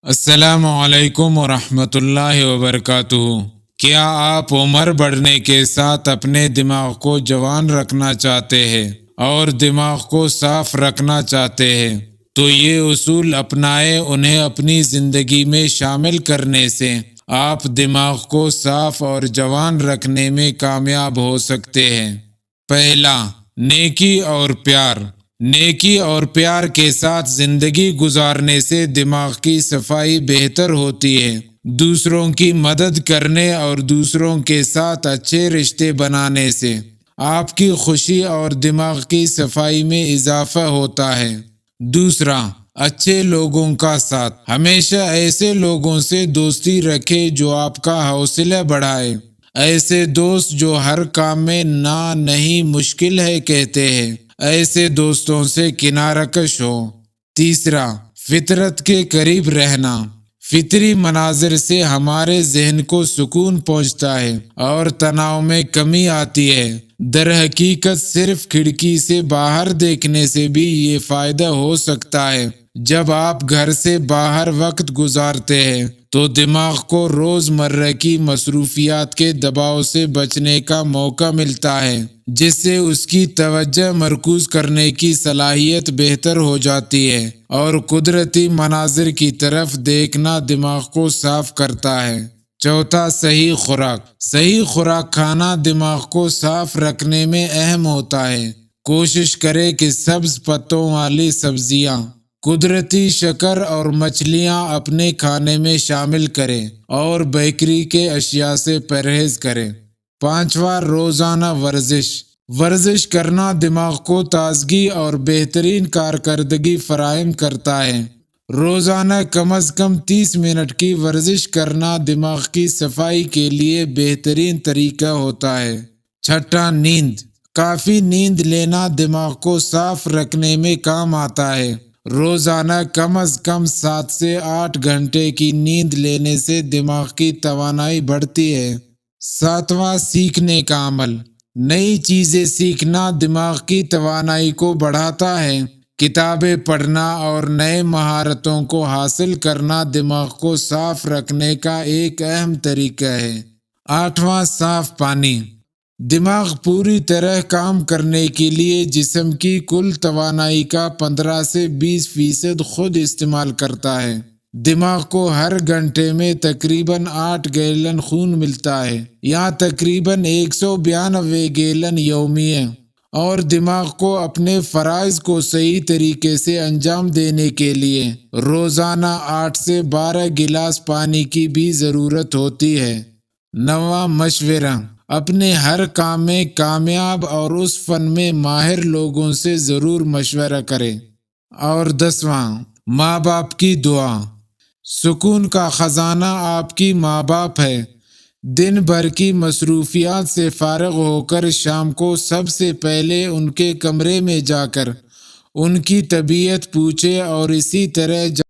السلام علیکم ورحمۃ اللہ وبرکاتہ۔ کیا آپ عمر بڑھنے کے ساتھ اپنے دماغ کو جوان رکھنا چاہتے ہیں اور دماغ کو صاف رکھنا چاہتے ہیں تو یہ اصول اپنائیں۔ انہیں اپنی زندگی میں شامل کرنے سے آپ دماغ کو صاف اور جوان رکھنے میں کامیاب ہو سکتے ہیں۔ پہلا، نیکی اور پیار۔ نیکی اور پیار کے ساتھ زندگی گزارنے سے دماغ کی صفائی بہتر ہوتی ہے۔ دوسروں کی مدد کرنے اور دوسروں کے ساتھ اچھے رشتے بنانے سے آپ کی خوشی اور دماغ کی صفائی میں اضافہ ہوتا ہے۔ دوسرا، اچھے لوگوں کا ساتھ۔ ہمیشہ ایسے لوگوں سے دوستی رکھیں جو آپ کا حوصلہ بڑھائے۔ ایسے دوست جو ہر کام میں نہ نہیں مشکل ہے کہتے ہیں، ایسے دوستوں سے کنارہ کش ہو۔ تیسرا، فطرت کے قریب رہنا۔ فطری مناظر سے ہمارے ذہن کو سکون پہنچتا ہے اور تناؤ میں کمی آتی ہے۔ در حقیقت صرف کھڑکی سے باہر دیکھنے سے بھی یہ فائدہ ہو سکتا ہے۔ جب آپ گھر سے باہر وقت گزارتے ہیں تو دماغ کو روز مرہ کی مصروفیات کے دباؤ سے بچنے کا موقع ملتا ہے، جس سے اس کی توجہ مرکوز کرنے کی صلاحیت بہتر ہو جاتی ہے اور قدرتی مناظر کی طرف دیکھنا دماغ کو صاف کرتا ہے۔ چوتھا، صحیح خوراک۔ صحیح خوراک کھانا دماغ کو صاف رکھنے میں اہم ہوتا ہے۔ کوشش کریں کہ سبز پتوں والی سبزیاں، قدرتی شکر اور مچھلیاں اپنے کھانے میں شامل کریں اور بیکری کے اشیاء سے پرہیز کریں۔ پانچواں، روزانہ ورزش۔ ورزش کرنا دماغ کو تازگی اور بہترین کارکردگی فراہم کرتا ہے۔ روزانہ کم از کم 30 منٹ کی ورزش کرنا دماغ کی صفائی کے لیے بہترین طریقہ ہوتا ہے۔ چھٹا، نیند۔ کافی نیند لینا دماغ کو صاف رکھنے میں کام آتا ہے۔ روزانہ کم از کم 7 سے 8 گھنٹے کی نیند لینے سے دماغ کی توانائی بڑھتی ہے۔ ساتواں، سیکھنے کا عمل۔ نئی چیزیں سیکھنا دماغ کی توانائی کو بڑھاتا ہے۔ کتابیں پڑھنا اور نئے مہارتوں کو حاصل کرنا دماغ کو صاف رکھنے کا ایک اہم طریقہ ہے۔ آٹھواں، صاف پانی۔ دماغ پوری طرح کام کرنے کے لیے جسم کی کل توانائی کا 15 سے 20% خود استعمال کرتا ہے۔ دماغ کو ہر گھنٹے میں تقریباً 8 گیلن خون ملتا ہے، یا تقریباً 192 گیلن یومیہ، اور دماغ کو اپنے فرائض کو صحیح طریقے سے انجام دینے کے لیے روزانہ 8 سے 12 گلاس پانی کی بھی ضرورت ہوتی ہے۔ نواں، مشورہ۔ اپنے ہر کام میں کامیاب اور اس فن میں ماہر لوگوں سے ضرور مشورہ کریں۔ اور 10واں، ماں باپ کی دعا۔ سکون کا خزانہ آپ کی ماں باپ ہے۔ دن بھر کی مصروفیات سے فارغ ہو کر شام کو سب سے پہلے ان کے کمرے میں جا کر ان کی طبیعت پوچھیں، اور اسی طرح